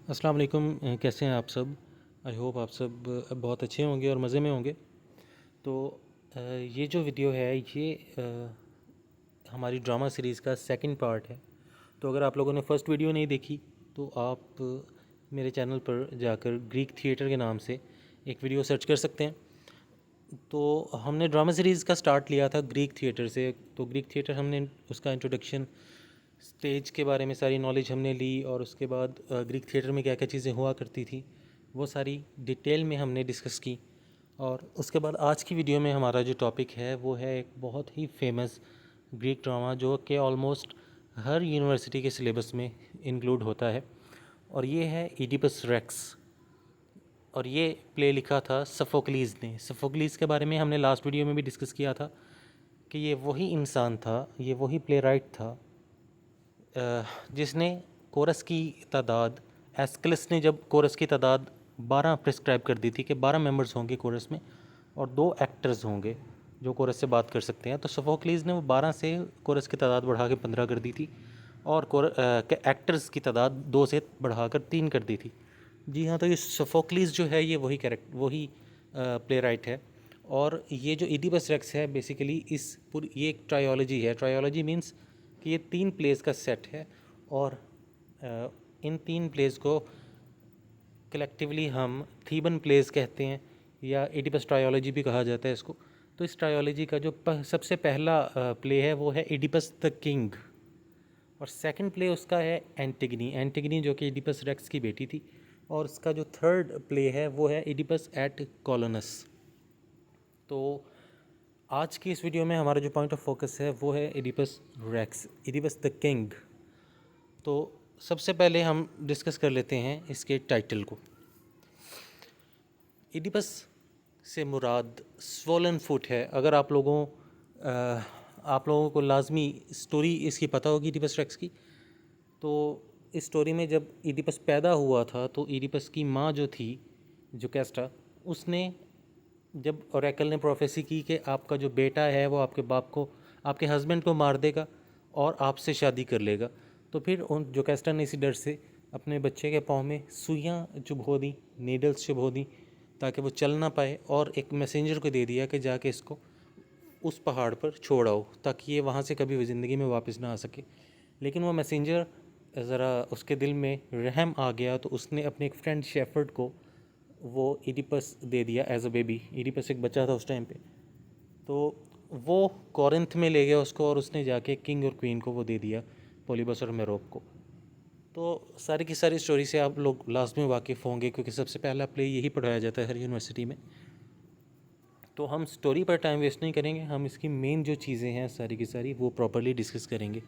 अस्सलाम वालेकुम। कैसे हैं आप सब? आई होप आप सब बहुत अच्छे होंगे और मज़े में होंगे। तो ये जो वीडियो है ये हमारी ड्रामा सीरीज़ का सेकंड पार्ट है। तो अगर आप लोगों ने फर्स्ट वीडियो नहीं देखी तो आप मेरे चैनल पर जाकर ग्रीक थिएटर के नाम से एक वीडियो सर्च कर सकते हैं। तो हमने ड्रामा सीरीज़ का स्टार्ट लिया था ग्रीक थिएटर से। तो ग्रीक थिएटर हमने उसका इंट्रोडक्शन, स्टेज के बारे में सारी नॉलेज हमने ली और उसके बाद ग्रीक थिएटर में क्या क्या चीज़ें हुआ करती थी वो सारी डिटेल में हमने डिस्कस की। और उसके बाद आज की वीडियो में हमारा जो टॉपिक है वो है एक बहुत ही फेमस ग्रीक ड्रामा जो कि ऑलमोस्ट हर यूनिवर्सिटी के सिलेबस में इंक्लूड होता है, और ये है इडिपस रेक्स। और ये प्ले लिखा था सफोक्लीज़ ने। सफोक्लीज़ के बारे में हमने लास्ट वीडियो में भी डिस्कस किया था कि ये वही इंसान था, ये वही प्ले राइट था जिसने कोरस की तादाद, एस्किलस ने जब कोरस की तादाद 12 प्रिस्क्राइब कर दी थी कि 12 मेंबर्स होंगे कोरस में और 2 एक्टर्स होंगे जो कोरस से बात कर सकते हैं, तो सोफोक्लीज़ ने वो 12 से कोरस की तादाद बढ़ा के 15 कर दी थी और एक्टर्स की तादाद 2 से बढ़ाकर 3 कर दी थी। जी हाँ, तो ये सोफोक्लीज़ जो है ये वही प्ले राइट है। और ये जो इडिपस रेक्स है बेसिकली ये एक ट्रायोलॉजी है। ट्रायोलॉजी मीन्स कि ये 3 प्लेस का सेट है और इन 3 प्लेस को कलेक्टिवली हम थीबन प्लेस कहते हैं या इडिपस ट्रायोलॉजी भी कहा जाता है इसको। तो इस ट्रायोलॉजी का जो सबसे पहला प्ले है वो है इडिपस द किंग, और सेकंड प्ले उसका है एंटिगनी। एंटिगनी जो कि इडिपस रेक्स की बेटी थी, और उसका जो थर्ड प्ले है वो है इडिपस एट कॉलोनस। तो आज की इस वीडियो में हमारा जो पॉइंट ऑफ फोकस है वो है Oedipus Rex, Oedipus the king. तो सबसे पहले हम डिस्कस कर लेते हैं इसके टाइटल को। इडिपस से मुराद स्वोलन फुट है। अगर आप लोगों को लाजमी स्टोरी इसकी पता होगी इडिपस रेक्स की, तो इस स्टोरी में जब इडिपस पैदा हुआ था तो इडिपस की माँ जो थी जोकेस्टा, उसने जब ओरेकल ने प्रोफेसी की कि आपका जो बेटा है वो आपके हस्बैंड को मार देगा और आपसे शादी कर लेगा, तो फिर उन जोकेस्टा ने इसी डर से अपने बच्चे के पाँव में सुइयाँ चुभो दी, नीडल्स चुभो दी ताकि वो चल ना पाए, और एक मैसेंजर को दे दिया कि जाके इसको उस पहाड़ पर छोड़ आओ ताकि ये वहाँ से कभी भी ज़िंदगी में वापस ना आ सके। लेकिन वो मैसेंजर ज़रा उसके दिल में रहम आ गया, तो उसने अपने एक फ्रेंड शेफर्ड को वो इडिपस दे दिया एज अ बेबी। इडिपस एक बच्चा था उस टाइम पे, तो वो कॉरिंथ में ले गया उसको और उसने जाके किंग और क्वीन को वो दे दिया, पोलिबस और मेरोप को। तो सारी की सारी स्टोरी से आप लोग लाजमी वाकिफ़ होंगे क्योंकि सबसे पहला प्ले यही पढ़ाया जाता है हर यूनिवर्सिटी में। तो हम स्टोरी पर टाइम वेस्ट नहीं करेंगे, हम इसकी मेन जो चीज़ें हैं सारी की सारी वो प्रॉपरली डिस्कस करेंगे।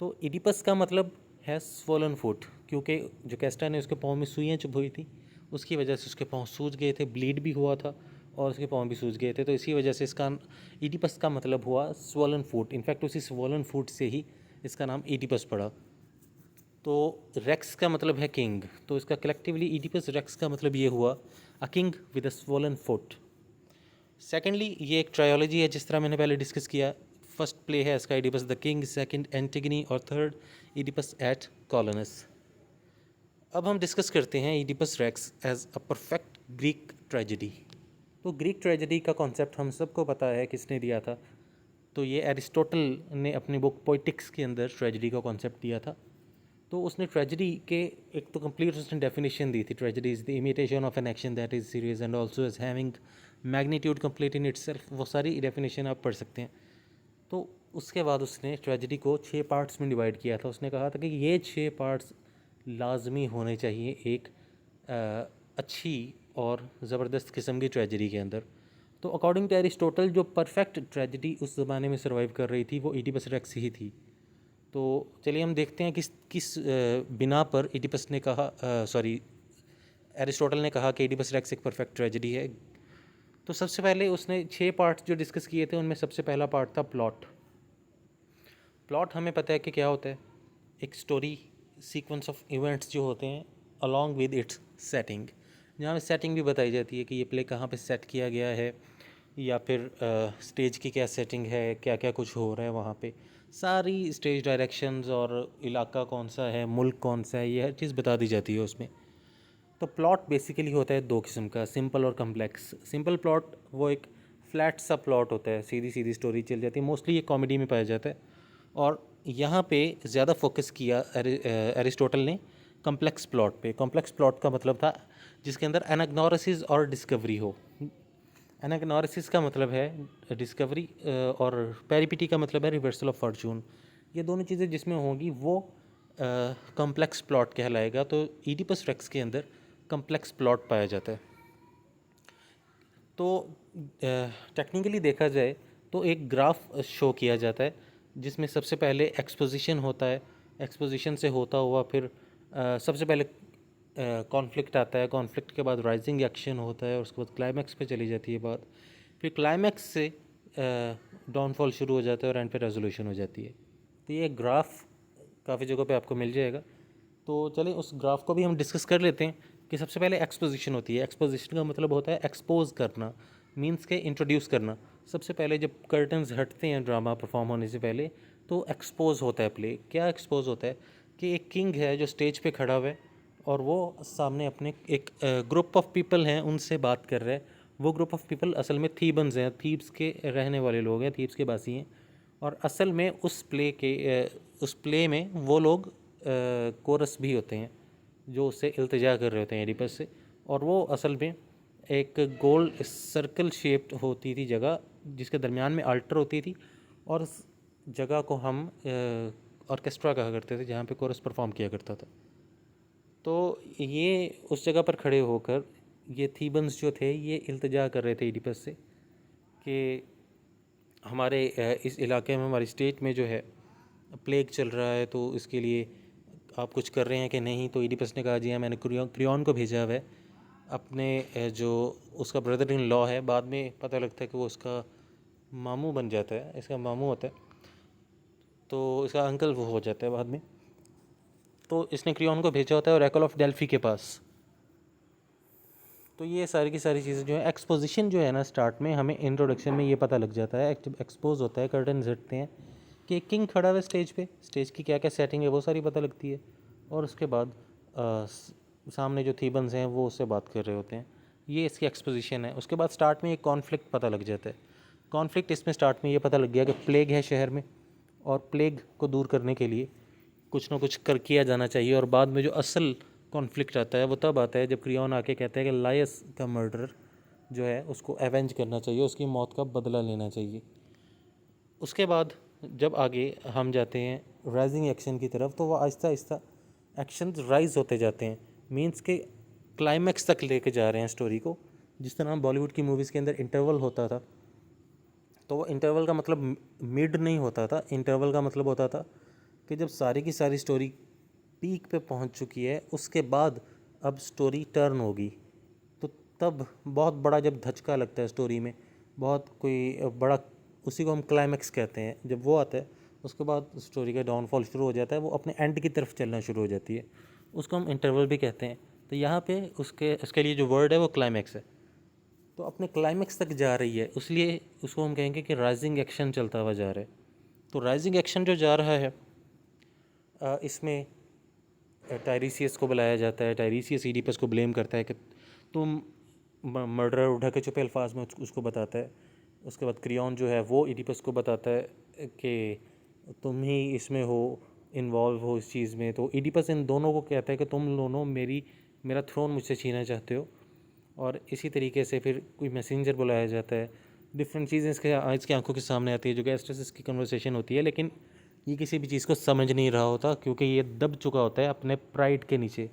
तो इडिपस का मतलब है स्वोलन फुट, क्योंकि जो कैस्टा ने उसके पाँव में सुइयाँ चुभोई थी उसकी वजह से उसके पाँव सूज गए थे, ब्लीड भी हुआ था और उसके पाँव भी सूज गए थे। तो इसी वजह से इसका इडिपस का मतलब हुआ स्वोलन फुट। इनफैक्ट उसी स्वोलन फुट से ही इसका नाम इडिपस पड़ा। तो रेक्स का मतलब है किंग, तो इसका कलेक्टिवली इडिपस रेक्स का मतलब ये हुआ a king with a swollen foot. Secondly ये एक ट्रायोलॉजी है जिस तरह मैंने पहले डिस्कस किया। फर्स्ट प्ले है इसका इडिपस द किंग, सेकंड एंटिगनी और थर्ड इडिपस एट कॉलोनस। अब हम डिस्कस करते हैं Oedipus Rex as a perfect Greek tragedy. तो ग्रीक ट्रेजेडी का कॉन्सेप्ट हम सबको पता है किसने दिया था। तो ये एरिस्टोटल ने अपनी बुक पोइटिक्स के अंदर ट्रेजेडी का कॉन्सेप्ट दिया था। तो उसने ट्रेजेडी के एक तो कंप्लीट उसने डेफिनेशन दी थी। Tragedy is the imitation of an action that is serious and also is having magnitude complete in itself. वो सारी डेफिनेशन आप पढ़ सकते हैं। तो उसके बाद उसने ट्रेजेडी को 6 पार्ट्स में डिवाइड किया था। उसने कहा था कि ये 6 पार्ट्स लाजमी होने चाहिए एक अच्छी और ज़बरदस्त किस्म की ट्रेजेडी के अंदर। तो अकॉर्डिंग टू एरिस्टोटल जो परफेक्ट ट्रेजेडी उस ज़माने में सर्वाइव कर रही थी वो इडिपस रेक्स ही थी। तो चलिए हम देखते हैं किस किस बिना पर इडिपस ने कहा, सॉरी, एरिस्टोटल ने कहा कि इडिपस रेक्स एक परफेक्ट ट्रेजेडी है। तो सबसे पहले उसने 6 पार्ट्स जो डिस्कस किए थे उनमें सबसे पहला पार्ट था प्लॉट। प्लॉट हमें पता है कि क्या होता है, एक स्टोरी सीक्वेंस ऑफ इवेंट्स जो होते हैं अलॉन्ग विद इट्स सेटिंग, जहाँ में सेटिंग भी बताई जाती है कि ये प्ले कहाँ पे सेट किया गया है या फिर स्टेज की क्या सेटिंग है, क्या क्या कुछ हो रहा है वहाँ पे। सारी स्टेज डायरेक्शंस और इलाका कौन सा है, मुल्क कौन सा है, ये हर चीज़ बता दी जाती है उसमें। तो प्लॉट बेसिकली होता है दो किस्म का, सिंपल और कम्प्लेक्स। सिंपल प्लॉट वो एक फ्लैट सा प्लॉट होता है, सीधी सीधी स्टोरी चल जाती है, मोस्टली ये कॉमेडी में पाया जाता है। और यहाँ पे ज़्यादा फोकस किया एरिस्टोटल ने कम्प्लेक्स प्लॉट पे। कॉम्प्लेक्स प्लॉट का मतलब था जिसके अंदर एनाग्नोसिस और डिस्कवरी हो। एनाग्नोसिस का मतलब है डिस्कवरी और पेरिपिटी का मतलब है रिवर्सल ऑफ फॉर्चून। ये दोनों चीज़ें जिसमें होंगी वो कॉम्प्लेक्स प्लॉट कहलाएगा। तो ईडिपस रेक्स के अंदर कॉम्प्लेक्स प्लॉट पाया जाता है। तो टेक्निकली देखा जाए तो एक ग्राफ शो किया जाता है जिसमें सबसे पहले एक्सपोजिशन होता है। एक्सपोजिशन से होता हुआ फिर सबसे पहले कॉन्फ्लिक्ट आता है। कॉन्फ्लिक्ट के बाद राइजिंग एक्शन होता है और उसके बाद क्लाइमैक्स पे चली जाती है बात। फिर क्लाइमैक्स से डाउनफॉल शुरू हो जाता है और एंड पे रेजोल्यूशन हो जाती है। तो ये ग्राफ काफ़ी जगहों पे आपको मिल जाएगा। तो चलिए उस ग्राफ को भी हम डिस्कस कर लेते हैं कि सबसे पहले एक्सपोजिशन होती है। एक्सपोजिशन का मतलब होता है एक्सपोज करना, मीन्स के इंट्रोड्यूस करना। सबसे पहले जब कर्टन्स हटते हैं ड्रामा परफॉर्म होने से पहले तो एक्सपोज होता है प्ले। क्या एक्सपोज होता है कि एक किंग है जो स्टेज पे खड़ा हुआ है और वो सामने अपने एक ग्रुप ऑफ पीपल हैं उनसे बात कर रहा है। वो ग्रुप ऑफ पीपल असल में थीबन्स हैं, थीब्स के रहने वाले लोग हैं, थीब्स के बासी हैं। और असल में उस प्ले में वो लोग कोरस भी होते हैं जो उससे इल्तिजा कर रहे होते हैं एडिपस से। और वो असल में एक गोल सर्कल शेप्ड होती थी जगह जिसके दरमियान में अल्टर होती थी और उस जगह को हम ऑर्केस्ट्रा कहा करते थे जहाँ पे कोरस परफॉर्म किया करता था। तो ये उस जगह पर खड़े होकर ये थीबन्स जो थे ये इल्तिजा कर रहे थे एडिपस से कि हमारे इस इलाके में, हमारी स्टेट में जो है प्लेग चल रहा है, तो इसके लिए आप कुछ कर रहे हैं कि नहीं। तो एडिपस ने कहा जी हाँ, मैंने क्रियॉन को भेजा हुआ है। अपने जो उसका ब्रदर इन लॉ है, बाद में पता लगता है कि वो उसका मामू बन जाता है, इसका मामू होता है, तो इसका अंकल वो हो जाता है बाद में। तो इसने क्रियॉन को भेजा होता है और ऑरेकल ऑफ डेल्फी के पास। तो ये सारी की सारी चीज़ें जो है, एक्सपोजिशन जो है ना, स्टार्ट में हमें इंट्रोडक्शन में ये पता लग जाता है, एक्सपोज होता है, कर्टन हटते हैं कि किंग खड़ा हुआ स्टेज पे, स्टेज की क्या क्या सेटिंग है वो सारी पता लगती है। और उसके बाद सामने जो थीबन्स हैं वो उससे बात कर रहे होते हैं। ये इसकी एक्सपोजिशन है। उसके बाद स्टार्ट में एक कॉन्फ्लिक्ट पता लग जाता है। कॉन्फ्लिक्ट इसमें स्टार्ट में ये पता लग गया कि प्लेग है शहर में और प्लेग को दूर करने के लिए कुछ ना कुछ कर किया जाना चाहिए। और बाद में जो असल कॉन्फ्लिक्ट आता है वो तब आता है जब क्रियॉन आके कहता है कि लायस का मर्डर जो है उसको एवेंज करना चाहिए, उसकी मौत का बदला लेना चाहिए। उसके बाद जब आगे हम जाते हैं राइजिंग एक्शन की तरफ तो वो आहिस्ता आहिस्ता एक्शन राइज होते जाते हैं, मींस के क्लाइमैक्स तक लेके जा रहे हैं स्टोरी को। जिस तरह बॉलीवुड की मूवीज़ के अंदर इंटरवल होता था, तो वो इंटरवल का मतलब मिड नहीं होता था। इंटरवल का मतलब होता था कि जब सारी की सारी स्टोरी पीक पे पहुंच चुकी है उसके बाद अब स्टोरी टर्न होगी। तो तब बहुत बड़ा जब धचका लगता है स्टोरी में, बहुत कोई बड़ा, उसी को हम क्लाइमैक्स कहते हैं। जब वो आता है उसके बाद स्टोरी का डाउनफॉल शुरू हो जाता है, वो अपने एंड की तरफ चलना शुरू हो जाती है, उसको हम इंटरवल भी कहते हैं। तो यहाँ पे उसके लिए जो वर्ड है वो क्लाइमैक्स है। तो अपने क्लाइमैक्स तक जा रही है, इसलिए उसको हम कहेंगे कि राइजिंग एक्शन चलता हुआ जा रहा है। तो राइजिंग एक्शन जो जा रहा है इसमें टायरीसियस को बुलाया जाता है। टायरीसियस ईडिपस को ब्लेम करता है कि तुम मर्डर उठा के चुपे अल्फाज में उसको बताता है। उसके बाद क्रियॉन जो है वो ईडिपस को बताता है कि तुम ही इसमें हो, इन्वॉल्व हो इस चीज़ में। तो ईडिपस इन दोनों को कहता है कि तुम दोनों मेरा थ्रोन मुझसे छीनना चाहते हो। और इसी तरीके से फिर कोई मैसेंजर बुलाया जाता है। डिफरेंट चीज़ें इसके आंखों के सामने आती है जो गैस्ट्रस की कन्वर्सेशन होती है, लेकिन ये किसी भी चीज़ को समझ नहीं रहा होता क्योंकि ये दब चुका होता है अपने प्राइड के नीचे।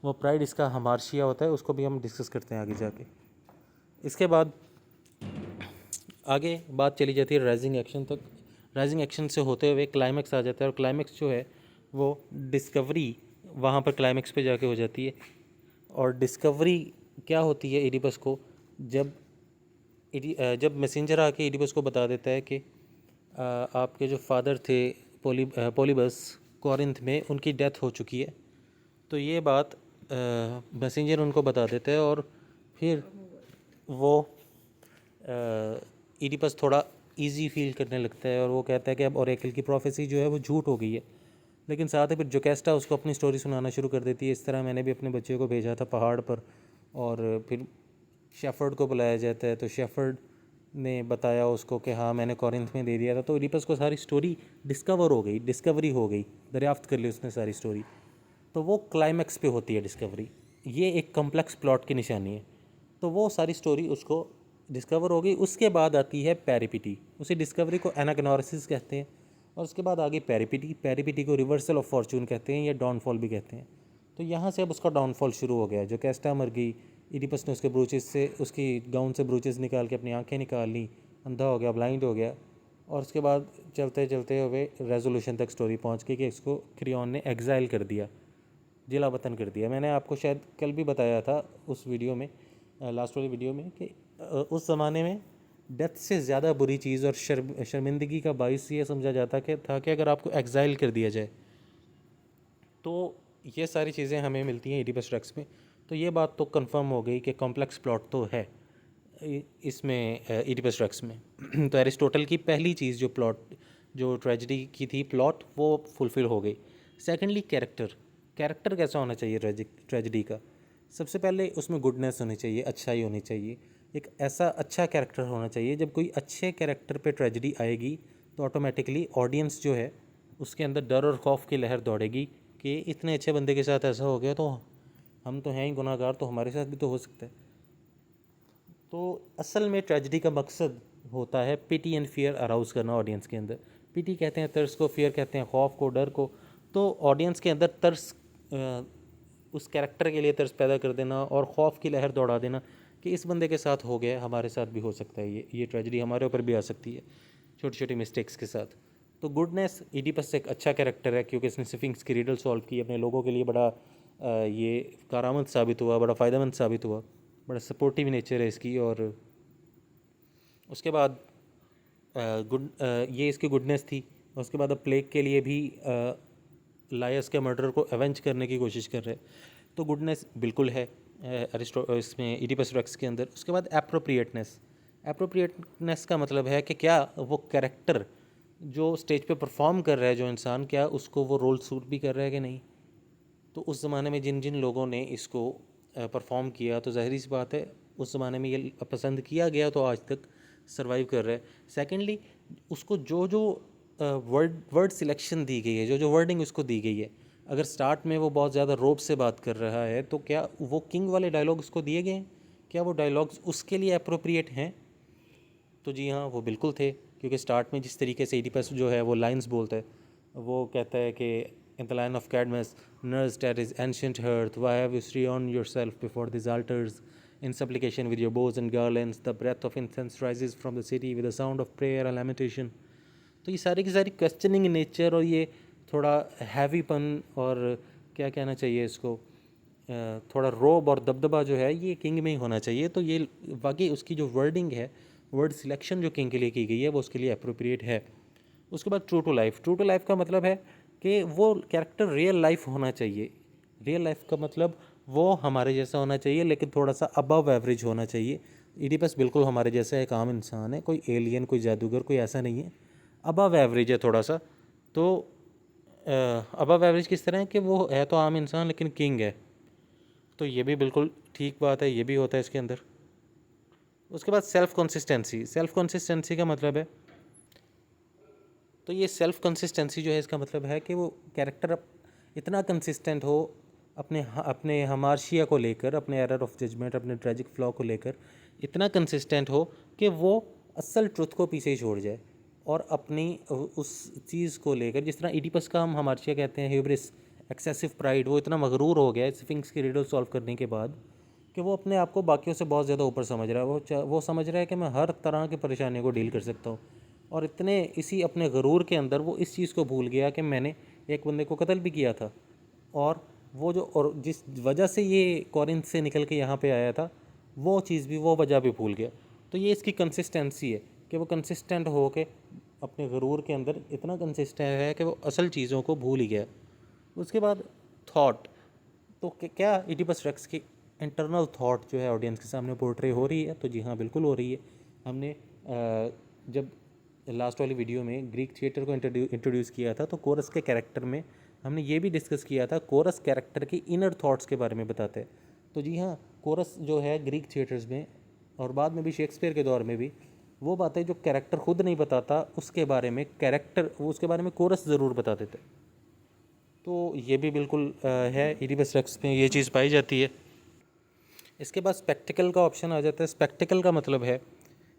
वो प्राइड इसका हमार्शिया होता है, उसको भी हम डिस्कस करते हैं आगे जाके। इसके बाद आगे बात चली जाती है राइजिंग एक्शन तक। राइजिंग एक्शन से होते हुए क्लाइमैक्स आ जाता है और क्लाइमैक्स जो है वो डिस्कवरी वहाँ पर क्लाइमैक्स पे जाके हो जाती है। और डिस्कवरी क्या होती है एडिपस को, जब मैसेंजर आके एडिपस को बता देता है कि आपके जो फादर थे पोलिबस कॉरिंथ में, उनकी डेथ हो चुकी है। तो ये बात मैसेंजर उनको बता देता है और फिर वो ईडिपस थोड़ा इजी फील करने लगता है और वो कहता है कि अब ओरेकल की प्रोफेसी जो है वो झूठ हो गई है। लेकिन साथ ही फिर जोकेस्टा उसको अपनी स्टोरी सुनाना शुरू कर देती है। इस तरह मैंने भी अपने बच्चे को भेजा था पहाड़ पर, और फिर शेफर्ड को बुलाया जाता है, तो शेफर्ड ने बताया उसको कि हाँ मैंने कॉरिंथ में दे दिया था। तो इडिपस को सारी स्टोरी डिस्कवरी हो गई, दरियाफ्त कर ली उसने सारी स्टोरी। तो वो क्लाइमैक्स पे होती है डिस्कवरी। ये एक कॉम्प्लेक्स प्लॉट की निशानी है। तो वो सारी स्टोरी उसको डिस्कवर हो गई। उसके बाद आती है पेरिपिटी। उसी डिस्कवरी को एनाग्नोरिसिस कहते हैं, और उसके बाद आगे पेरिपिटी को रिवर्सल ऑफ फॉर्चून कहते हैं या डाउनफॉल भी कहते हैं। तो यहाँ से अब उसका डाउनफॉल शुरू हो गया। जो कैस्टा मर गई, इडिपस ने उसके ब्रूचेस से, उसकी गाउन से ब्रूचेस निकाल के अपनी आंखें निकाल ली, अंधा हो गया, ब्लाइंड हो गया, और उसके बाद चलते चलते हुए रेजोल्यूशन तक स्टोरी पहुँच गई कि इसको क्रियॉन ने एग्जाइल कर दिया, जिला वतन कर दिया। मैंने आपको शायद कल भी बताया था उस वीडियो में, लास्ट वाली वीडियो में, कि उस ज़माने में डेथ से ज़्यादा बुरी चीज़ और शर्मिंदगी का बाइस ये समझा जाता कि अगर आपको एग्जाइल कर दिया जाए। तो ये सारी चीज़ें हमें मिलती हैं इडिपस रेक्स में। तो ये बात तो कंफर्म हो गई कि कॉम्प्लेक्स प्लॉट तो है इसमें इडिपस रेक्स में। तो एरिस्टोटल की पहली चीज़ जो ट्रेजेडी की थी प्लॉट, वो फुलफ़िल हो गई। सेकेंडली कैरेक्टर कैसा होना चाहिए ट्रेजेडी का? सबसे पहले उसमें गुडनेस होनी चाहिए, अच्छाई होनी चाहिए। एक ऐसा अच्छा कैरेक्टर होना चाहिए, जब कोई अच्छे कैरेक्टर पे ट्रेजेडी आएगी तो ऑटोमेटिकली ऑडियंस जो है उसके अंदर डर और खौफ की लहर दौड़ेगी कि इतने अच्छे बंदे के साथ ऐसा हो गया, तो हम तो हैं ही गुनाहगार, तो हमारे साथ भी तो हो सकता है। तो असल में ट्रेजेडी का मकसद होता है पिटी एंड फियर अराउज करना ऑडियंस के अंदर। पिटी कहते हैं तरस को, फियर कहते हैं खौफ को, डर को। तो ऑडियंस के अंदर तरस, उस कैरेक्टर के लिए तरस पैदा कर देना और खौफ की लहर दौड़ा देना कि इस बंदे के साथ हो गया, हमारे साथ भी हो सकता है, ये ट्रेजेडी हमारे ऊपर भी आ सकती है छोटी छोटी मिस्टेक्स के साथ। तो गुडनेस, इडिपस एक अच्छा कैरेक्टर है क्योंकि इसने स्फिंक्स की रिडल सॉल्व की, अपने लोगों के लिए बड़ा ये कारआमद साबित हुआ, बड़ा फ़ायदेमंद साबित हुआ, बड़ा सपोर्टिव नेचर है इसकी। और उसके बाद ये इसकी गुडनेस थी। उसके बाद अब प्लेग के लिए भी लायस के मर्डर को अवेंज करने की कोशिश कर रहे। तो गुडनेस बिल्कुल है इसमें इडिपस रेक्स के अंदर। उसके बाद एप्रोप्रिएटनेस का मतलब है कि क्या वो कैरेक्टर जो स्टेज पे परफॉर्म कर रहा है जो इंसान, क्या उसको वो रोल सूट भी कर रहा है कि नहीं। तो उस ज़माने में जिन जिन लोगों ने इसको परफॉर्म किया, तो ज़ाहिर सी बात है उस ज़माने में ये पसंद किया गया तो आज तक सर्वाइव कर रहा है। सेकेंडली, उसको जो जो वर्ड सिलेक्शन दी गई है, जो जो वर्डिंग उसको दी गई है, अगर स्टार्ट में वो बहुत ज़्यादा रोब से बात कर रहा है तो क्या वो किंग वाले डायलॉग उसको दिए गए हैं, क्या वो डायलॉग्स उसके लिए अप्रोप्रिएट हैं? तो जी हाँ, वो बिल्कुल थे। क्योंकि स्टार्ट में जिस तरीके से इडिपस जो है वो लाइंस बोलता है, वो कहता है कि in the line of Cadmus, nursed at his ancient hearth, why have you strewn yourself before these altars in supplication with your bows and garlands? The breath of incense rises from the city with a sound of prayer and lamentation. तो ये सारी की सारी questioning nature और ये थोड़ा हैवीपन और क्या कहना चाहिए इसको, थोड़ा रोब और दबदबा जो है ये किंग में ही होना चाहिए। तो ये वाकई उसकी जो वर्डिंग है, वर्ड सिलेक्शन जो किंग के लिए की गई है वो उसके लिए अप्रोप्रिएट है। उसके बाद ट्रू टू लाइफ का मतलब है कि वो कैरेक्टर रियल लाइफ होना चाहिए। रियल लाइफ का मतलब वो हमारे जैसा होना चाहिए, लेकिन थोड़ा सा अबव एवरेज होना चाहिए। इडिपस बिल्कुल हमारे जैसा एक आम इंसान है, कोई एलियन, कोई जादूगर, कोई ऐसा नहीं है, अबव एवरेज है थोड़ा सा। तो अबव एवरेज किस तरह है कि वो है तो आम इंसान लेकिन किंग है। तो ये भी बिल्कुल ठीक बात है, ये भी होता है इसके अंदर। उसके बाद सेल्फ कंसिस्टेंसी का मतलब है, तो ये सेल्फ कंसिस्टेंसी जो है इसका मतलब है कि वो कैरेक्टर इतना कंसिस्टेंट हो अपने हमार्शिया को लेकर, अपने एरर ऑफ जजमेंट, अपने ट्रेजिक फ्लॉ को लेकर इतना कंसिस्टेंट हो कि वो असल ट्रुथ को पीछे ही छोड़ जाए और अपनी उस चीज़ को लेकर, जिस तरह इडिपस का हम हमार्शिया कहते हैं, ह्यूब्रिस, एक्सेसिव प्राइड, वो इतना मगरूर हो गया है स्फिंक्स की रिडल सॉल्व करने के बाद कि वो अपने आप को बाकियों से बहुत ज़्यादा ऊपर समझ रहा है। वो समझ रहा है कि मैं हर तरह की परेशानियों को डील कर सकता हूँ, और इतने इसी अपने गरूर के अंदर वो इस चीज़ को भूल गया कि मैंने एक बंदे को कत्ल भी किया था, और जिस वजह से ये कॉरिंथ से निकल के यहाँ पे आया था वो चीज़ भी, वो वजह भी भूल गया। तो ये इसकी कंसिस्टेंसी है कि वो कंसिस्टेंट हो के अपने गरूर के अंदर इतना कंसिस्टेंट है कि वो असल चीज़ों को भूल ही गया। उसके बाद थॉट, तो क्या इडिपस रेक्स की इंटरनल थॉट जो है ऑडियंस के सामने पोर्ट्रे हो रही है? तो जी हाँ, बिल्कुल हो रही है। हमने जब लास्ट वाली वीडियो में ग्रीक थिएटर को इंट्रोड्यूस किया था, तो कोरस के कैरेक्टर में हमने ये भी डिस्कस किया था, कोरस कैरेक्टर के इनर थॉट्स के बारे में बताते हैं। तो जी हाँ, कोरस जो है ग्रीक थिएटर्स में और बाद में भी शेक्सपियर के दौर में भी वो बातें जो कैरेक्टर खुद नहीं बताता उसके बारे में उसके बारे में कोरस ज़रूर बता देते। तो ये भी बिल्कुल है, इडिपस रेक्स में ये चीज़ पाई जाती है। इसके बाद स्पेक्टिकल का ऑप्शन आ जाता है। स्पेक्टिकल का मतलब है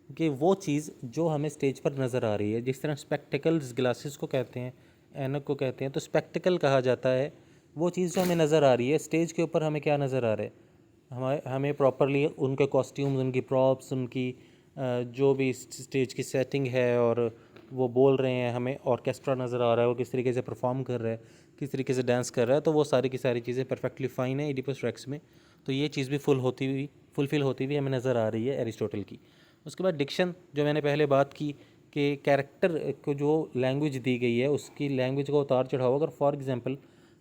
कि वो चीज़ जो हमें स्टेज पर नज़र आ रही है, जिस तरह स्पेक्टिकल्स ग्लासेस को कहते हैं, ऐनक को कहते हैं, तो स्पेक्टिकल कहा जाता है वो चीज़ जो हमें नज़र आ रही है। स्टेज के ऊपर हमें क्या नज़र आ रहा है, हमें प्रॉपरली उनके कॉस्ट्यूम्स, उनकी प्रॉप्स, उनकी जो भी स्टेज की सेटिंग है, और वो बोल रहे हैं, हमें ऑर्केस्ट्रा नज़र आ रहा है, वो किस तरीके से परफॉर्म कर रहा है, किस तरीके से डांस कर रहा है, तो वो सारी की सारी चीज़ें परफेक्टली फाइन है इडिपस रेक्स में। तो ये चीज़ भी फुलफिल होती हुई हमें नज़र आ रही है एरिस्टोटल की। उसके बाद डिक्शन, जो मैंने पहले बात की कि कैरेक्टर को जो लैंग्वेज दी गई है उसकी लैंग्वेज का उतार चढ़ाव, अगर फॉर एग्जांपल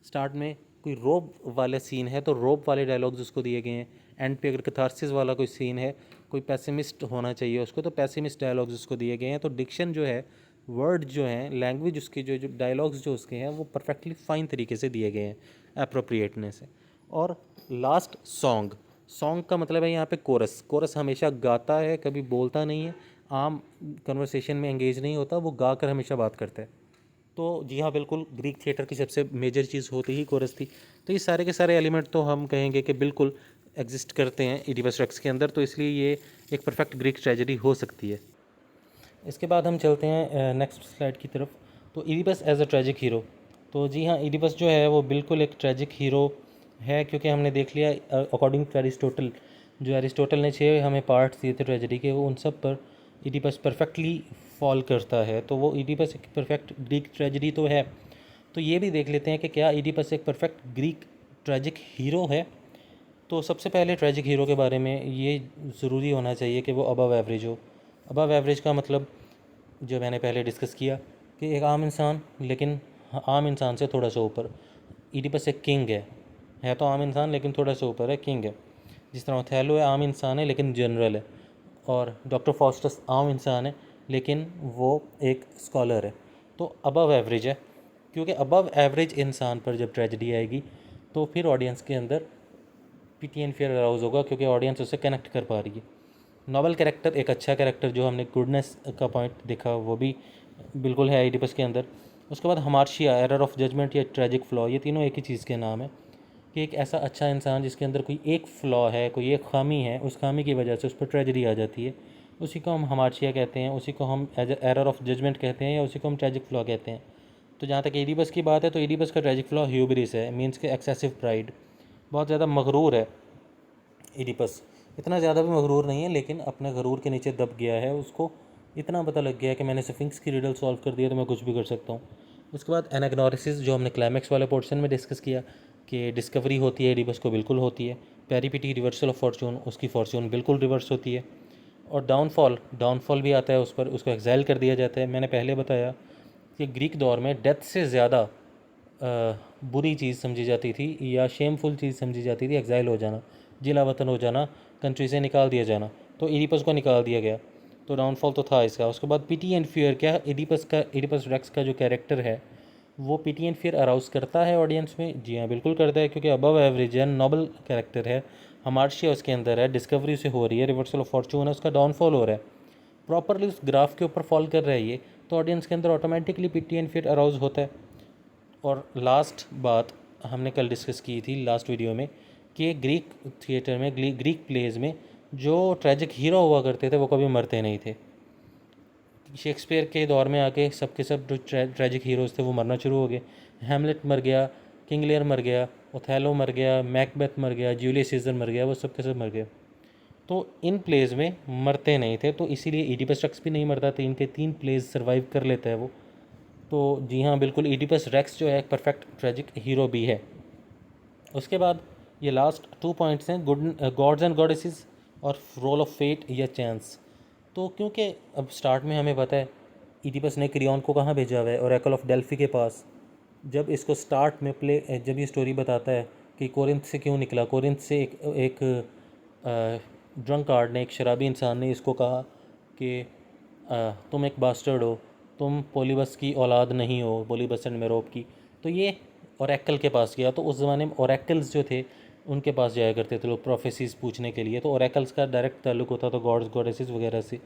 स्टार्ट में कोई रोब वाला सीन है तो रोब वाले डायलॉग्स उसको दिए गए हैं, एंड पे अगर कैथारसिस वाला कोई सीन है, कोई पैसिमिस्ट होना चाहिए उसको, तो पैसिमिस्ट डायलॉग्स उसको दिए गए हैं। तो डिक्शन जो है, वर्ड जो हैं, लैंग्वेज उसकी जो जो डायलॉग्स जो उसके हैं वो परफेक्टली फाइन तरीके से दिए गए हैं अप्रोप्रिएटनेस से। और लास्ट सॉन्ग, सॉन्ग का मतलब है यहाँ पे कोरस। कोरस हमेशा गाता है, कभी बोलता नहीं है, आम कन्वर्सेशन में एंगेज नहीं होता, वो गा कर हमेशा बात करता है। तो जी हाँ, बिल्कुल ग्रीक थिएटर की सबसे मेजर चीज़ होती ही कोरस थी। तो ये सारे के सारे एलिमेंट तो हम कहेंगे कि बिल्कुल एग्जिस्ट करते हैं इडिपस रेक्स के अंदर, तो इसलिए ये एक परफेक्ट ग्रीक ट्रेजेडी हो सकती है। इसके बाद हम चलते हैं नेक्स्ट स्लाइड की तरफ। तो Oedipus as a tragic hero, तो जी हाँ, इडिपस जो है वो बिल्कुल एक ट्रेजिक हीरो है, क्योंकि हमने देख लिया अकॉर्डिंग टू एरिस्टोटल, जो एरिस्टोटल ने 6 हमें पार्ट्स दिए थे ट्रेजेडी के, वो उन सब पर इडिपस परफेक्टली फॉल करता है। तो वो इडिपस एक परफेक्ट ग्रीक ट्रेजेडी तो है। तो ये भी देख लेते हैं कि क्या इडिपस एक परफेक्ट ग्रीक ट्रेजिक हीरो है। तो सबसे पहले ट्रेजिक हीरो के बारे में ये ज़रूरी होना चाहिए कि वो अबव एवरेज हो। अबव एवरेज का मतलब जो मैंने पहले डिस्कस किया कि एक आम इंसान, लेकिन आम इंसान से थोड़ा सा ऊपर। इडिपस एक किंग है तो आम इंसान लेकिन थोड़ा सा ऊपर है, किंग है। जिस तरह ओथेलो है, आम इंसान है लेकिन जनरल है। और डॉक्टर फॉस्टस आम इंसान है लेकिन वो एक स्कॉलर है। तो अबव एवरेज है, क्योंकि अबव एवरेज इंसान पर जब ट्रेजेडी आएगी तो फिर ऑडियंस के अंदर पिटी एंड फियर अराउज होगा, क्योंकि ऑडियंस उससे कनेक्ट कर पा रही है। नॉवल कैरेक्टर, एक अच्छा कैरेक्टर, जो हमने गुडनेस का पॉइंट देखा वो भी बिल्कुल है एडिपस के अंदर। उसके बाद हमार्शिया, एरर ऑफ जजमेंट या ट्रेजिक फ्लॉ, ये तीनों एक ही चीज़ के नाम है कि एक ऐसा अच्छा इंसान जिसके अंदर कोई एक फ्लॉ है, कोई एक खामी है, उस खामी की वजह से उस पर ट्रेजेडी आ जाती है, उसी को हम हमार्शिया कहते हैं, उसी को हम एरर ऑफ जजमेंट कहते हैं, या उसी को हम ट्रेजिक फ्लॉ कहते हैं। तो जहाँ तक एडिपस की बात है तो एडिपस का ट्रेजिक फ्लॉ ह्यूबरिस है, मीन्स के एक्सेसिव प्राइड, बहुत ज़्यादा मगरूर है इडिपस। इतना ज़्यादा भी मगरूर नहीं है, लेकिन अपने गरूर के नीचे दब गया है। उसको इतना पता लग गया है कि मैंने स्फिंक्स की रिडल सॉल्व कर दिया तो मैं कुछ भी कर सकता हूँ। उसके बाद एनाग्नोरिसिस, जो हमने क्लाइमैक्स वाले पोर्शन में डिस्कस किया कि डिस्कवरी होती है इडिपस को, बिल्कुल होती है। पेरीपिटी, रिवर्सल ऑफ फॉर्चून, उसकी फॉर्चून बिल्कुल रिवर्स होती है। और डाउनफॉल भी आता है उस पर, उसको एक्साइल कर दिया जाता है। मैंने पहले बताया कि ग्रीक दौर में डेथ से ज़्यादा बुरी चीज़ समझी जाती थी या शेमफुल चीज़ समझी जाती थी एग्जाइल हो जाना, जिला वतन हो जाना, कंट्री से निकाल दिया जाना। तो इडिपस को निकाल दिया गया, तो डाउनफॉल तो था इसका। उसके बाद पिटी एंड फियर, क्या इडिपस रेक्स का जो कैरेक्टर है वो पिटी एंड फियर अराउज करता है ऑडियंस में? जी हाँ, बिल्कुल करता है, क्योंकि अबव एवरेज है, नोबल कैरेक्टर है, हमार्शिया उसके अंदर है, डिस्कवरी से हो रही है, रिवर्सल ऑफ फॉर्चून है, उसका डाउनफॉल हो रहा है, प्रॉपरली उस ग्राफ के ऊपर फॉल कर रहा है ये, तो ऑडियंस के अंदर automatically pity and fear arouse होता है। और लास्ट बात हमने कल डिस्कस की थी लास्ट वीडियो में कि ग्रीक थिएटर में, ग्रीक प्लेज में जो ट्रेजिक हीरो हुआ करते थे वो कभी मरते नहीं थे। शेक्सपियर के दौर में आके सबके सब जो ट्रेजिक हीरोज़ थे वो मरना शुरू हो गए। हैमलेट मर गया, किंग लियर मर गया, ओथेलो मर गया, मैकबेथ मर गया, जूलियस सीजर मर गया, वो सब के सब मर गए। तो इन प्लेज में मरते नहीं थे, तो इसीलिए इडिपस रेक्स भी नहीं मरता था। इनके 3 प्लेज सर्वाइव कर लेता है वो। तो जी हाँ, बिल्कुल इडिपस रेक्स जो है एक परफेक्ट ट्रेजिक हीरो भी है। उसके बाद ये लास्ट 2 पॉइंट्स हैं, गॉड्स एंड गॉडेसेस और रोल ऑफ फेट या चांस। तो क्योंकि अब स्टार्ट में हमें पता है इडिपस ने क्रियॉन को कहाँ भेजा हुआ है, ओरेकल ऑफ डेल्फी के पास। जब इसको स्टार्ट में जब ये स्टोरी बताता है कि कोरिंथ से क्यों निकला, कोरिंथ से एक ड्रंक कार्ड ने, एक शराबी इंसान ने इसको कहा कि तुम एक बास्टर्ड हो, तुम पोलिबस की औलाद नहीं हो, पोलिबस एंड मेरोप की। तो ये ओरेकल के पास गया। तो उस ज़माने में ओरेकल्स जो थे उनके पास जाया करते थे लोग प्रोफेसीज पूछने के लिए। तो ओरेकल्स का डायरेक्ट ताल्लुक होता था गॉड्स गॉडेसेस वगैरह से।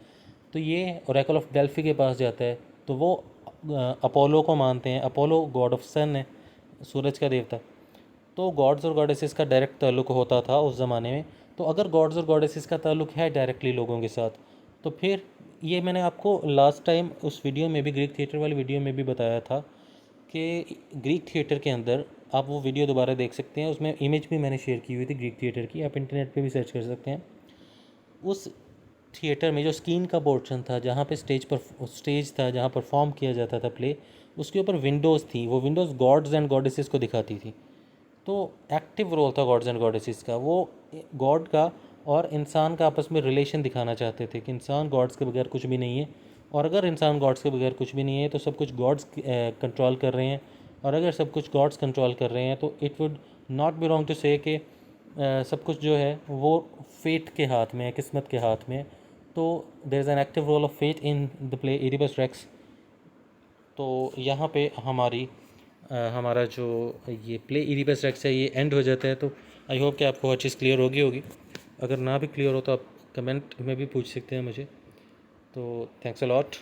तो ये ओरेकल ऑफ डेल्फी के पास जाता है। तो वो अपोलो को मानते हैं। अपोलो गॉड ऑफ सन है, सूरज का देवता। तो गॉड्स और गॉडेसेस का डायरेक्ट ताल्लुक होता था उस ज़माने में। तो अगर गॉड्स और गॉडेसेस का ताल्लुक है डायरेक्टली लोगों के साथ, तो फिर ये मैंने आपको लास्ट टाइम उस वीडियो में भी, ग्रीक थिएटर वाली वीडियो में भी बताया था कि ग्रीक थिएटर के अंदर, आप वो वीडियो दोबारा देख सकते हैं, उसमें इमेज भी मैंने शेयर की हुई थी ग्रीक थिएटर की, आप इंटरनेट पे भी सर्च कर सकते हैं। उस थिएटर में जो स्क्रीन का पोर्शन था, जहाँ पे स्टेज था जहाँ परफॉर्म किया जाता था प्ले, उसके ऊपर विंडोज़ थी। वो विंडोज़ गॉड्स एंड गॉडेसेस को दिखाती थी। तो एक्टिव रोल था गॉड्स एंड गॉडेसेस का। वो गॉड का और इंसान का आपस में रिलेशन दिखाना चाहते थे कि इंसान गॉड्स के बगैर कुछ भी नहीं है, और अगर इंसान गॉड्स के बगैर कुछ भी नहीं है तो सब कुछ गॉड्स कंट्रोल कर रहे हैं। और अगर सब कुछ गॉड्स कंट्रोल कर रहे हैं तो it would not be wrong to say कि सब कुछ जो है वो फेट के हाथ में है, किस्मत के हाथ में है। तो there is an active role of fate in the play Oedipus Rex. तो यहाँ पे हमारा जो ये प्ले इडिपस रेक्स है ये एंड हो जाता है। तो आई होप कि आपको हर चीज़ क्लियर होगी। अगर ना भी क्लियर हो तो आप कमेंट में भी पूछ सकते हैं मुझे। तो थैंक्स अ लॉट।